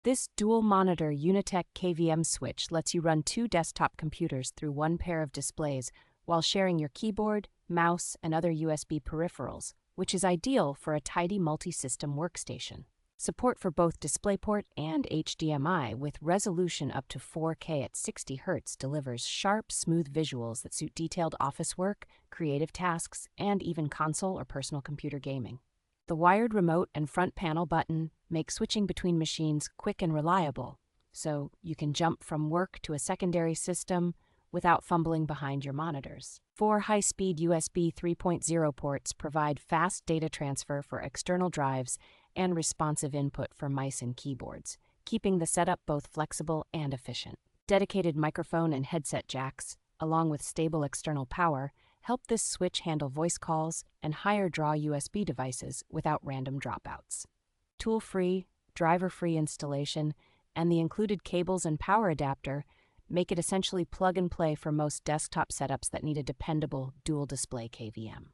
This dual-monitor Unitek KVM Switch lets you run two desktop computers through one pair of displays while sharing your keyboard, mouse, and other USB peripherals, which is ideal for a tidy multi-system workstation. Support for both DisplayPort and HDMI with resolution up to 4K at 60 Hz delivers sharp, smooth visuals that suit detailed office work, creative tasks, and even console or personal computer gaming. The wired remote and front panel button make switching between machines quick and reliable, so you can jump from work to a secondary system without fumbling behind your monitors. 4 high-speed USB 3.0 ports provide fast data transfer for external drives and responsive input for mice and keyboards, keeping the setup both flexible and efficient. Dedicated microphone and headset jacks, along with stable external power, help this switch handle voice calls and higher draw USB devices without random dropouts. Tool-free, driver-free installation, and the included cables and power adapter make it essentially plug and play for most desktop setups that need a dependable dual display KVM.